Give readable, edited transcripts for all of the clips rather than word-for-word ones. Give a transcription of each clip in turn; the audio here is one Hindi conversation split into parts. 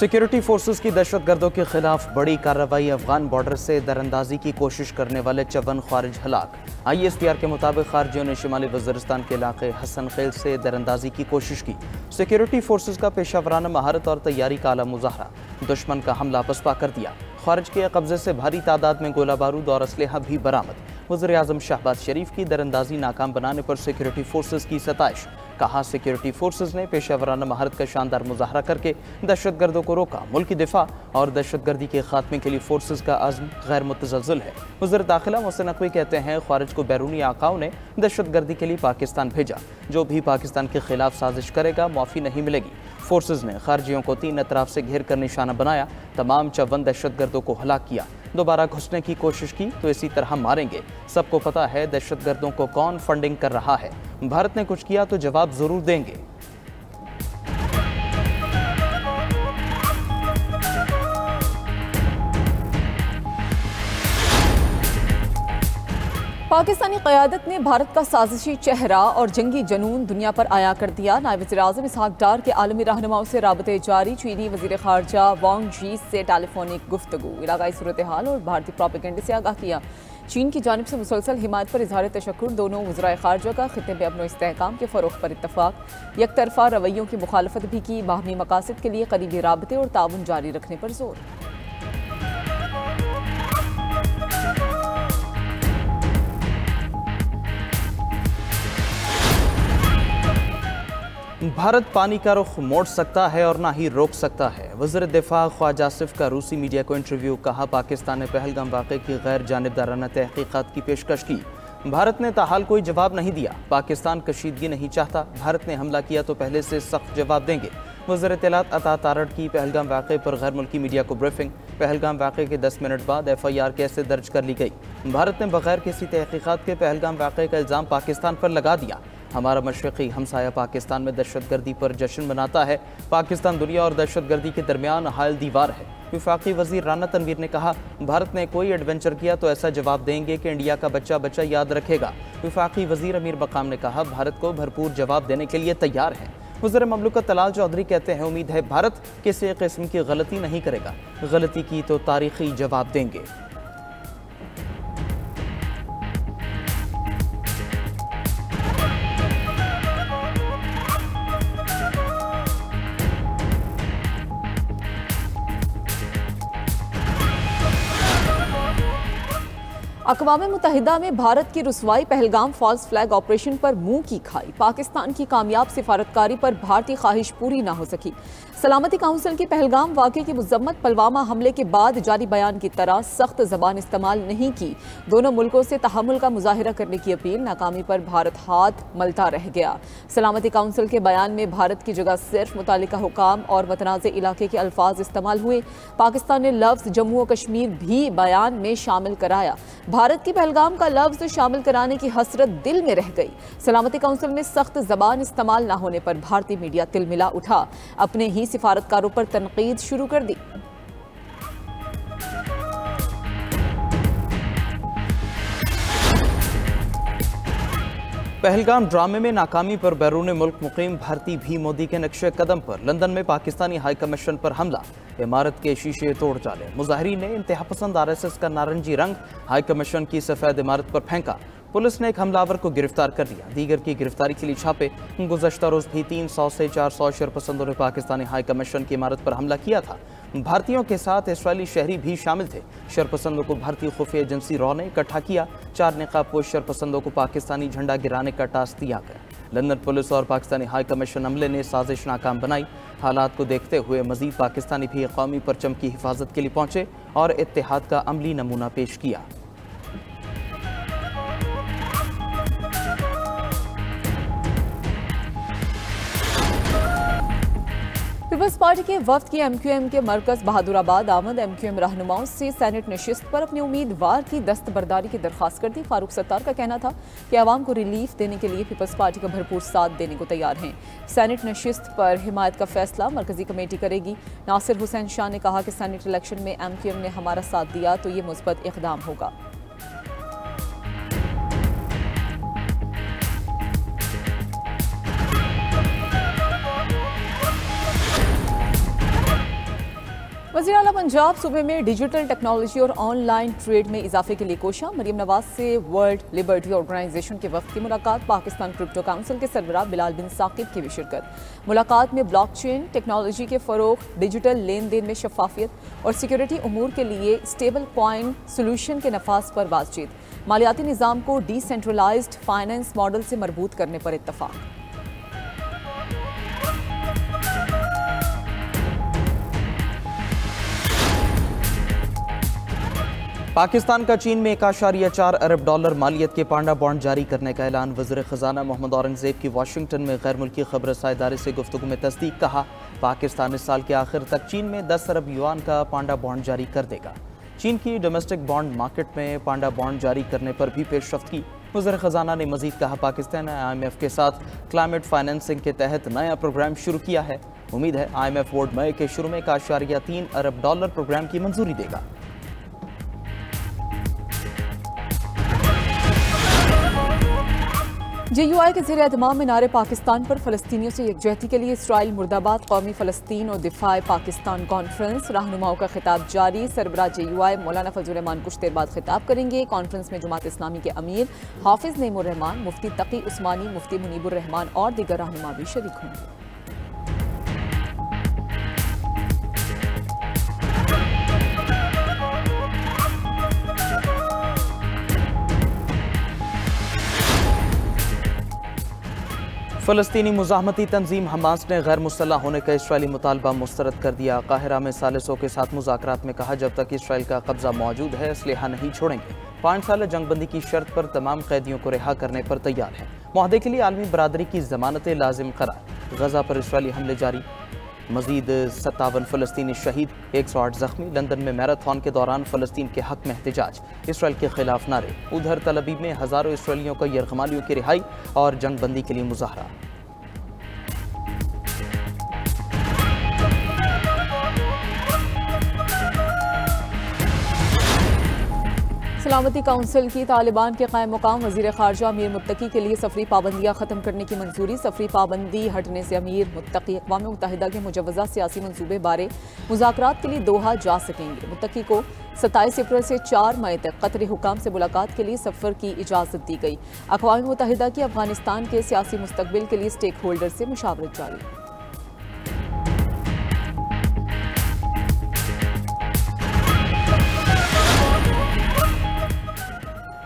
सिक्योरिटी फोर्सेस की दहशतगर्दों के खिलाफ बड़ी कार्रवाई। अफगान बॉर्डर से दरअंदाजी की कोशिश करने वाले 54 खारिज हलाक। ISPR के मुताबिक खारजियों ने शिमाली वज़ीरिस्तान के इलाके हसन खेल से दरअंदाजी की कोशिश की। सिक्योरिटी फोर्सेस का पेशावराना महारत और तैयारी का आला मुजाहरा। दुश्मन का हमला पसपा कर दिया। खारिज के कब्जे से भारी तादाद में गोला बारूद और असलहा भी बरामद। वज़ीर-ए-आज़म शहबाज शरीफ की दरअंदाजी नाकाम बनाने पर सिक्योरिटी फोर्सेस की सताइश। कहा, सिक्योरिटी फोर्सेस ने पेशावराना महारत का शानदार मुजाहरा करके दहशतगर्दों को रोका। मुल्की दिफा और दहशतगर्दी के खात्मे के लिए फोर्सेस का अज़्म गैर मुतज़लज़ल है। वज़ीर दाखिला मोहसिन नकवी कहते हैं, खारिज को बैरूनी आकाओं ने दहशतगर्दी के लिए पाकिस्तान भेजा। जो भी पाकिस्तान के खिलाफ साजिश करेगा माफ़ी नहीं मिलेगी। फोर्सेस ने खारजियों को 3 अतराफ से घेर कर निशाना बनाया। तमाम 54 दहशतगर्दों को हलाक किया। दोबारा घुसने की कोशिश की तो इसी तरह मारेंगे। सबको पता है दहशतगर्दों को कौन फंडिंग कर रहा है। भारत ने कुछ किया तो जवाब जरूर देंगे। पाकिस्तानी क़यादत ने भारत का साजिशी चेहरा और जंगी जनून दुनिया पर आया कर दिया। नायब वज़ीर-ए-आज़म इसहाक डार के आलमी रहनुमाओं से राबते जारी। चीनी वज़ीर ख़ारजा वांग जी से टेलीफोनिक गुफ्तगू। इलाकाई सूरत हाल और भारतीय प्रोपेगेंडे से आगाह किया। चीन की जानिब से मुसलसल हिमायत पर इज़हार तशक्कुर। दोनों वज़राए ख़ारजा का ख़ित्ते में अमन इस्तेहकाम के फ़रोग़ पर इत्तफ़ाक़। यकतरफ़ा रवैयों की मुखालफत भी की। बाहमी मकासद के लिए करीबी राबते और ताउन जारी रखने पर जोर। भारत पानी का रुख मोड़ सकता है और ना ही रोक सकता है। वज़ीर दिफा ख्वाजा आसिफ का रूसी मीडिया को इंटरव्यू। कहा, पाकिस्तान ने पहलगाम वाक़े की गैर जानिबदाराना तहक़ीक़ात की पेशकश की। भारत ने ताहाल कोई जवाब नहीं दिया। पाकिस्तान कशीदगी नहीं चाहता। भारत ने हमला किया तो पहले से सख्त जवाब देंगे। वज़ीर इत्तलात अता तारड़ की पहलगाम वाक़े पर गैर मुल्की मीडिया को ब्रीफिंग। पहलगाम वाक़े के 10 मिनट बाद FIR कैसे दर्ज कर ली गई। भारत ने बगैर किसी तहक़ीक़ात के पहलगाम वाक़े का इल्ज़ाम पाकिस्तान पर लगा दिया। हमारा मशरक़ी हमसाया पाकिस्तान में दहशतगर्दी पर जश्न मनाता है। पाकिस्तान दुनिया और दहशतगर्दी के दरमियान हायल दीवार है। वफाकी वज़ीर राना तनवीर ने कहा, भारत ने कोई एडवेंचर किया तो ऐसा जवाब देंगे कि इंडिया का बच्चा बच्चा याद रखेगा। वफाकी वज़ीर अमीर बकाम ने कहा, भारत को भरपूर जवाब देने के लिए तैयार है। वज़ीर ममलकत तलाल चौधरी कहते हैं, उम्मीद है भारत किसी किस्म की गलती नहीं करेगा। गलती की तो तारीखी जवाब देंगे। अक़वाम मुत्तहिदा में भारत की रुसवाई। पहलगाम फॉल्स फ्लैग ऑपरेशन पर मुंह की खाई। पाकिस्तान की कामयाब सिफारतकारी पर भारतीय ख्वाहिश पूरी ना हो सकी। सलामती काउंसिल की पहलगाम वाक़े की मुज़म्मत। पुलवामा हमले के बाद जारी बयान की तरह सख्त ज़बान इस्तेमाल नहीं की। दोनों मुल्कों से तहम्मुल का मुजाहिरा करने की अपील। नाकामी पर भारत हाथ मलता रह गया। सलामती काउंसिल के बयान में भारत की जगह सिर्फ मुतालिका हुकाम और मुतनाज़ इलाके के अल्फाज इस्तेमाल हुए। पाकिस्तान ने लफ्ज़ जम्मू और कश्मीर भी बयान में शामिल कराया। भारत की पहलगाम का लफ्ज़ शामिल कराने की हसरत दिल में रह गई। सलामती काउंसिल में सख्त ज़बान इस्तेमाल न होने पर भारतीय मीडिया तिलमिला उठा। अपने ही सिफारतकारों पर तनकीद शुरू कर दी। पहलगाम ड्रामे में नाकामी पर बैरून मुल्क मुकीम भारतीय भी मोदी के नक्शे कदम पर। लंदन में पाकिस्तानी हाई कमीशन पर हमला। इमारत के शीशे तोड़ डाले। मुजाहिरीन ने इंतहा पसंद RSS का नारंगी रंग हाई कमीशन की सफ़ेद इमारत पर फेंका। पुलिस ने एक हमलावर को गिरफ्तार कर लिया। दीगर की गिरफ्तारी के लिए छापे। गुज़श्ता रोज़ भी 300 से 400 शरपसंदों ने पाकिस्तानी हाई कमीशन की इमारत पर हमला किया था। भारतीयों के साथ इसराइली शहरी भी शामिल थे। शरपसंदों को भारतीय खुफिया एजेंसी रॉ ने इकट्ठा किया। 4 नकाबपोश शरपसंदों को पाकिस्तानी झंडा गिराने का टास्क दिया गया। लंदन पुलिस और पाकिस्तानी हाई कमीशन अमले ने साजिश नाकाम बनाई। हालात को देखते हुए मजीद पाकिस्तानी भी कौमी परचम की हिफाजत के लिए पहुंचे और इत्तेहाद का अमली नमूना पेश किया। पीपल्स पार्टी के वफ्द की MQM के मरकज बहादुराबाद आमद। MQM रहनुमाओं से सेनेट नशिस्त पर अपने उम्मीदवार की दस्तबरदारी की दरख्वास्त कर दी। फारूक सत्तार का कहना था कि आवाम को रिलीफ देने के लिए पीपल्स पार्टी का भरपूर साथ देने को तैयार हैं। सेनेट नशिस्त पर हिमायत का फैसला मरकजी कमेटी करेगी। नासिर हुसैन शाह ने कहा कि सेनेट इलेक्शन में MQM ने हमारा साथ दिया तो ये मुस्बत इक़दाम होगा। वज़ीर आला पंजाब सूबे में डिजिटल टेक्नोलॉजी और ऑनलाइन ट्रेड में इजाफे के लिए कोशा। मरियम नवाज से वर्ल्ड लिबर्टी ऑर्गेनाइजेशन के वक्त की मुलाकात। पाकिस्तान क्रिप्टो काउंसिल के सरबराह बिलाल बिन साकिब की भी शिरकत। मुलाकात में ब्लॉकचेन टेक्नोलॉजी के फ़रोग, डिजिटल लेन देन में शफाफियत और सिक्योरिटी उमूर के लिए स्टेबल कॉइन सोल्यूशन के नफाज पर बातचीत। मालियाती निज़ाम को डिसेंट्रलाइज्ड फाइनेंस मॉडल से मरबूत करने पर इत्तफाक। पाकिस्तान का चीन में 1.4 अरब डॉलर मालियत के पांडा बॉन्ड जारी करने का ऐलान। वज़ीर ख़जाना मोहम्मद औरंगज़ेब की वाशिंगटन में गैर मुल्की खबर रसां इदारे से गुफ्तगू में तस्दीक। कहा, पाकिस्तान इस साल के आखिर तक चीन में 10 अरब युआन का पांडा बॉन्ड जारी कर देगा। चीन की डोमेस्टिक बॉन्ड मार्केट में पांडा बॉन्ड जारी करने पर भी पेशरफ्त की। वज़ीर ख़जाना ने मज़ीद कहा, पाकिस्तान ने IMF के साथ क्लाइमेट फाइनेंसिंग के तहत नया प्रोग्राम शुरू किया है। उम्मीद है IMF बोर्ड मई के शुरू में 1.3 अरब डॉलर प्रोग्राम की मंजूरी देगा। JUI के ज़ेर एहतमाम में नारे पाकिस्तान पर फ़लस्तीनियों से यकजहती के लिए इसराइल मुर्दाबाद, कौमी फ़लस्तीन और दिफाए पाकिस्तान कॉन्फ्रेंस। रहनुमाओं का खिताब जारी। सरबराह JUI मौलाना फजल रहमान कुछ देर बाद खिताब करेंगे। कॉन्फ्रेंस में जमात इस्लामी के अमीर हाफिज नईमुर रहमान, मुफ्ती तकी उस्मानी, मुफ्ती मुनीबुर रहमान और दीगर रहनुमा भी शरीक होंगे। फ़लस्तीनी मुज़ाहमती तंजीम हमास ने गैर मुसल्लह होने का इसराइली मुतालबा मुस्तरद कर दिया। काहिरा में सालिसों के साथ मुज़ाकरात में कहा, जब तक इसराइल का कब्जा मौजूद है असलहा नहीं छोड़ेंगे। 5 साल जंगबंदी की शर्त पर तमाम कैदियों को रिहा करने पर तैयार है। मुआहदे के लिए आलमी बरादरी की ज़मानतें लाजिम करार। गजा पर इसराइली हमले जारी। मजीद 57 फ़लस्तीनी शहीद, 108 जख्मी। लंदन में मैराथन के दौरान फ़लस्तीन के हक में एहतजाज, इसराइल के खिलाफ नारे। उधर तल अवीव में हज़ारों इसराइलियों को यरगमालियों की रिहाई और जंगबंदी के लिए मुजाहरा। सलामती काउंसिल की तालिबान के कायम मुकाम वज़ीर ख़ारजा अमीर मुत्तकी के लिए सफरी पाबंदियाँ ख़त्म करने की मंजूरी। सफरी पाबंदी हटने से अमीर मुत्तकी अक़वाम मुत्तहिदा के मुजव्वज़ा सियासी मंसूबे बारे मुज़ाकरात के लिए दोहा जा सकेंगे। मुत्तकी को 27 अप्रैल से 4 मई तक क़तरी हुकाम से मुलाकात के लिए सफ़र की इजाज़त दी गई। अक़वाम मुत्तहिदा की अफ़गानिस्तान के सियासी मुस्तक़बिल के लिए स्टेक होल्डर से मुशावरत जारी।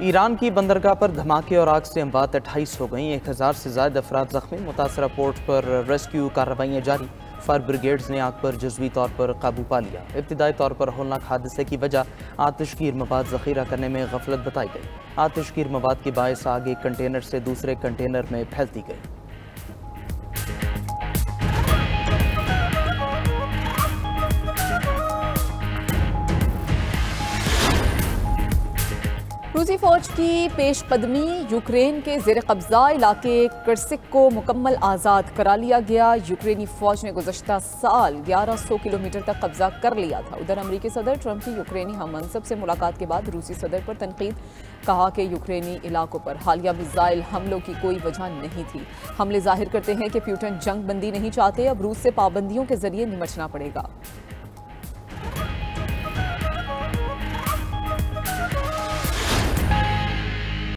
ईरान की बंदरगाह पर धमाके और आग से अमवात 28 हो गई। 1000 से ज़ायद अफराद ज़ख्मी। मुतासरा पोर्ट पर रेस्क्यू कार्रवाइयाँ जारी। फायर ब्रिगेड्स ने आग पर जज़वी तौर पर काबू पा लिया। इब्तिदाई तौर पर होलनाक हादसे की वजह आतिशगीर मवाद ज़ख़ीरा करने में गफलत बताई गई। आतिशगीर मवाद के बायस आग एक कंटेनर से दूसरे कंटेनर में फैलती गई। रूसी फौज की पेशकदमी, यूक्रेन के ज़ेर कब्जा इलाके कर्सिक को मुकम्मल आज़ाद करा लिया गया। यूक्रेनी फौज ने गुज़श्ता साल 1100 किलोमीटर तक कब्जा कर लिया था। उधर अमरीकी सदर ट्रंप की यूक्रेनी हम मनसब से मुलाकात के बाद रूसी सदर पर तनकीद। कहा कि यूक्रेनी इलाकों पर हालिया मिसाइल हमलों की कोई वजह नहीं थी। हमले जाहिर करते हैं कि पुतिन जंग बंदी नहीं चाहते, अब रूस से पाबंदियों के जरिए निमटना पड़ेगा।